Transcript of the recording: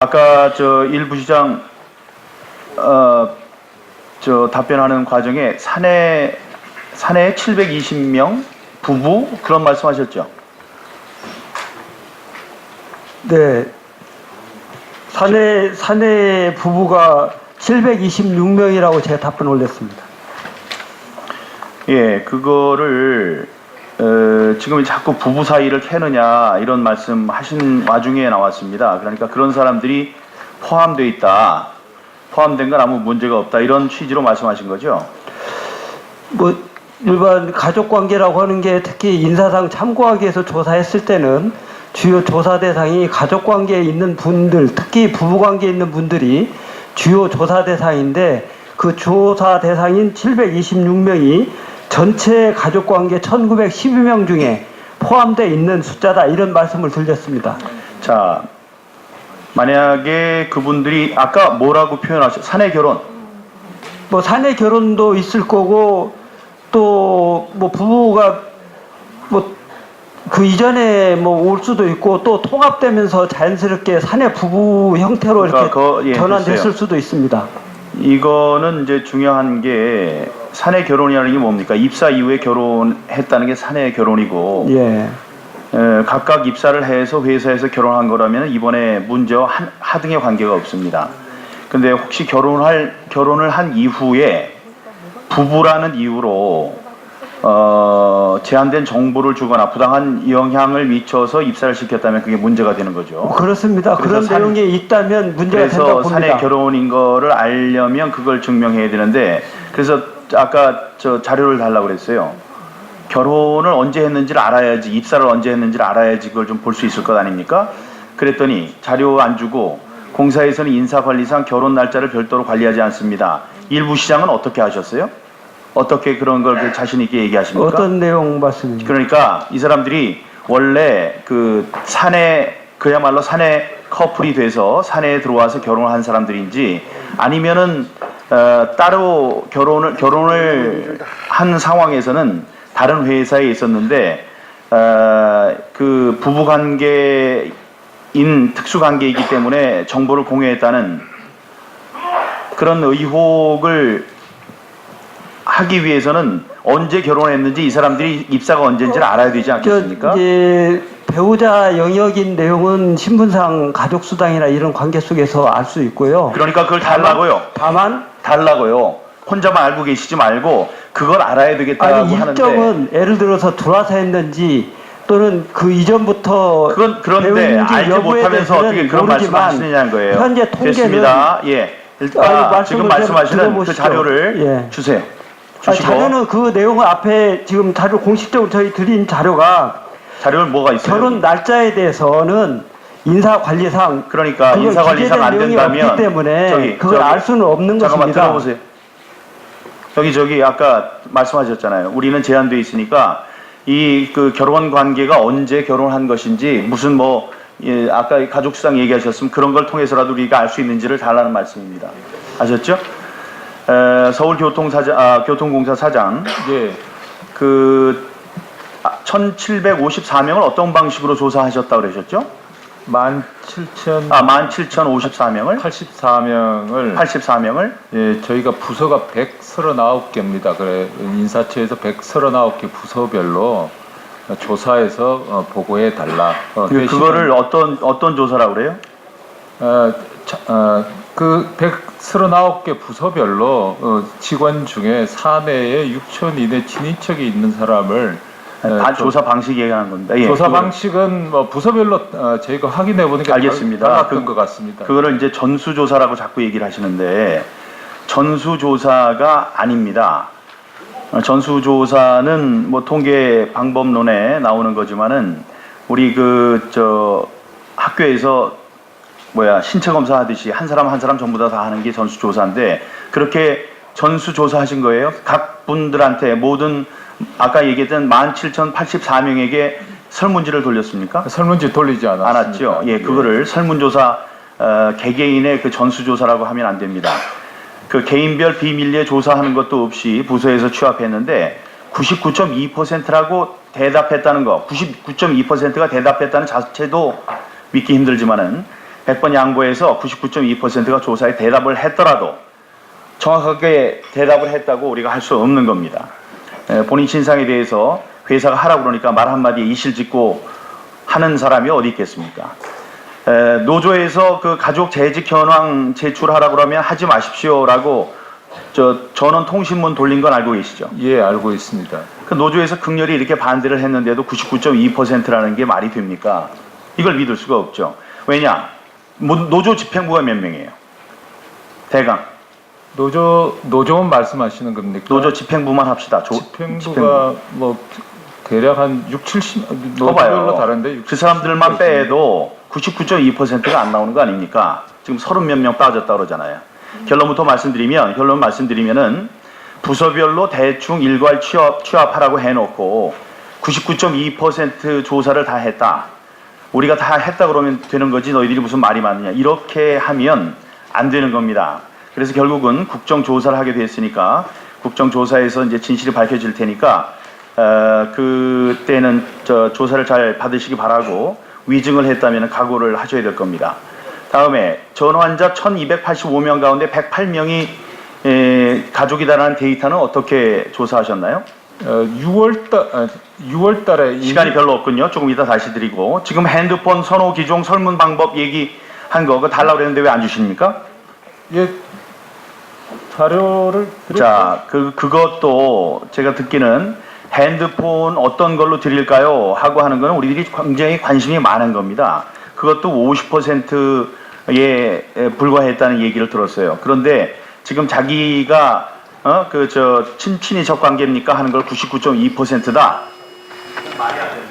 아까 일 부시장 답변하는 과정에 사내 720명 부부 그런 말씀하셨죠? 네. 사내 부부가 726명이라고 제가 답변 올렸습니다. 예, 그거를 지금 자꾸 부부 사이를 캐느냐 이런 말씀 하신 와중에 나왔습니다. 그러니까 그런 사람들이 포함되어 있다. 포함된 건 아무 문제가 없다. 이런 취지로 말씀하신 거죠? 뭐 일반 가족관계라고 하는 게 특히 인사상 참고하기 위해서 조사했을 때는 주요 조사 대상이 가족관계에 있는 분들, 특히 부부관계에 있는 분들이 주요 조사 대상인데 그 조사 대상인 726명이 전체 가족관계 1912명 중에 포함되어 있는 숫자다 이런 말씀을 드렸습니다. 자, 만약에 그분들이 아까 뭐라고 표현하셨죠? 사내 결혼. 뭐 사내 결혼도 있을 거고 또 뭐 부부가 뭐 그 이전에 뭐 올 수도 있고 또 통합되면서 자연스럽게 사내 부부 형태로 그러니까 이렇게 전환됐을 수도 있습니다. 이거는 이제 중요한 게 사내 결혼이라는 게 뭡니까? 입사 이후에 결혼했다는 게 사내 결혼이고, 예. 각각 입사를 해서 회사에서 결혼한 거라면 이번에 문제와 하등의 관계가 없습니다. 근데 혹시 결혼을 한 이후에 부부라는 이유로 제한된 정보를 주거나 부당한 영향을 미쳐서 입사를 시켰다면 그게 문제가 되는 거죠. 그렇습니다. 그런 내용이 있다면 문제가 된다고 봅니다. 그래서 사내 결혼인 거를 알려면 그걸 증명해야 되는데, 그래서 아까 자료를 달라고 그랬어요. 결혼을 언제 했는지를 알아야지, 입사를 언제 했는지를 알아야지 그걸 좀 볼 수 있을 것 아닙니까? 그랬더니 자료 안 주고 공사에서는 인사관리상 결혼 날짜를 별도로 관리하지 않습니다. 일부 시장은 어떻게 하셨어요? 어떻게 그런 걸 자신 있게 얘기하십니까? 어떤 내용 말씀입니까? 그러니까 이 사람들이 원래 그 그야말로 사내 커플이 돼서 사내에 들어와서 결혼을 한 사람들인지 아니면은 따로 결혼을 한 상황에서는 다른 회사에 있었는데 그 부부관계인 특수관계이기 때문에 정보를 공유했다는 그런 의혹을 하기 위해서는 언제 결혼했는지 이 사람들이 입사가 언제인지를 알아야 되지 않겠습니까? 배우자 영역인 내용은 신분상 가족수당이나 이런 관계 속에서 알 수 있고요. 그러니까 그걸 달라고요. 다만 달라고요. 혼자만 알고 계시지 말고 그걸 알아야 되겠다고 하는데. 일정은 예를 들어서 들어와서 했는지 또는 그 이전부터 그런데 알지 못하면서 어떻게 그런 말씀하시느냐는 거예요. 현재 통계는 됐습니다. 예. 지금 말씀하시는 그 자료를 주세요. 주시고. 자료는 그 내용을 앞에 지금 자료 공식적으로 저희 드린 자료는 뭐가 있어요? 결혼 날짜에 대해서는 인사관리상 그러니까 인사관리상 안 된다면 없기 때문에 그걸 알 수는 없는 잠깐만 것입니다. 들어보세요. 저기 아까 말씀하셨잖아요. 우리는 제한되어 있으니까 이 그 결혼 관계가 언제 결혼한 것인지 무슨 아까 가족수당 얘기하셨으면 그런 걸 통해서라도 우리가 알 수 있는지를 달라는 말씀입니다. 아셨죠? 서울교통공사 사장. 예. 1754명을 어떤 방식으로 조사하셨다고 그러셨죠? 17,054명을? 84명을 예, 저희가 부서가 139개입니다. 그래 인사처에서 139개 부서별로 조사해서 보고해 달라. 그거를 어떤 조사라고 그래요? 그 139개 부서별로 직원 중에 사내에 6천 이내 친인척이 있는 사람을 조사 방식 얘기하는 겁니다. 예, 조사 방식은 부서별로 저희가 확인해 보니까 알겠습니다. 달랐던 것 같습니다. 그거를 이제 전수조사라고 자꾸 얘기를 하시는데 전수조사가 아닙니다. 전수조사는 통계 방법론에 나오는 거지만은 우리 학교에서 신체 검사 하듯이 한 사람 한 사람 전부 다 하는 게 전수조사인데 그렇게 전수조사하신 거예요? 각 분들한테 모든 아까 얘기했던 17,084명에게 설문지를 돌렸습니까? 설문지 돌리지 않았죠. 예, 그거를 설문조사 개개인의 그 전수조사라고 하면 안 됩니다. 그 개인별 비밀리에 조사하는 것도 없이 부서에서 취합했는데 99.2%라고 대답했다는 거, 99.2%가 대답했다는 자체도 믿기 힘들지만은 100번 양보해서 99.2%가 조사에 대답을 했더라도 정확하게 대답을 했다고 우리가 할 수 없는 겁니다. 본인 신상에 대해서 회사가 하라고 그러니까 말 한마디에 이실직고 하는 사람이 어디 있겠습니까? 노조에서 그 가족 재직 현황 제출하라고 그러면 하지 마십시오라고 전원 통신문 돌린 건 알고 계시죠? 예, 알고 있습니다. 그 노조에서 극렬히 이렇게 반대를 했는데도 99.2%라는 게 말이 됩니까? 이걸 믿을 수가 없죠. 왜냐? 노조 집행부가 몇 명이에요? 대강. 노조원 말씀하시는 겁니까? 노조 집행부만 합시다. 집행부가 뭐 대략 한 6, 70 봐봐요. 노조별로 다른데 그 사람들만 빼도 99.2%가 안 나오는 거 아닙니까? 지금 30몇 명 빠졌다 그러잖아요. 결론부터 말씀드리면은 부서별로 대충 일괄 취합하라고 해놓고 99.2% 조사를 다 했다. 우리가 다 했다 그러면 되는 거지 너희들이 무슨 말이 많느냐. 이렇게 하면 안 되는 겁니다. 그래서 결국은 국정조사를 하게 됐으니까 국정조사에서 이제 진실이 밝혀질 테니까 그때는 조사를 잘 받으시기 바라고 위증을 했다면 각오를 하셔야 될 겁니다. 다음에 전환자 1285명 가운데 108명이 가족이다라는 데이터는 어떻게 조사하셨나요? 6월 달에 시간이 별로 없군요. 조금 이따 다시 드리고 지금 핸드폰 선호 기종 설문 방법 얘기한 거 그거 달라고 그랬는데 왜 안 주십니까? 예, 자료를 자, 그것도 제가 듣기는 핸드폰 어떤 걸로 드릴까요? 하고 하는 거는 우리들이 굉장히 관심이 많은 겁니다. 그것도 50%에 불과했다는 얘기를 들었어요. 그런데 지금 자기가 친친이적 관계입니까? 하는 걸 99.2%다. 말이 안 돼요.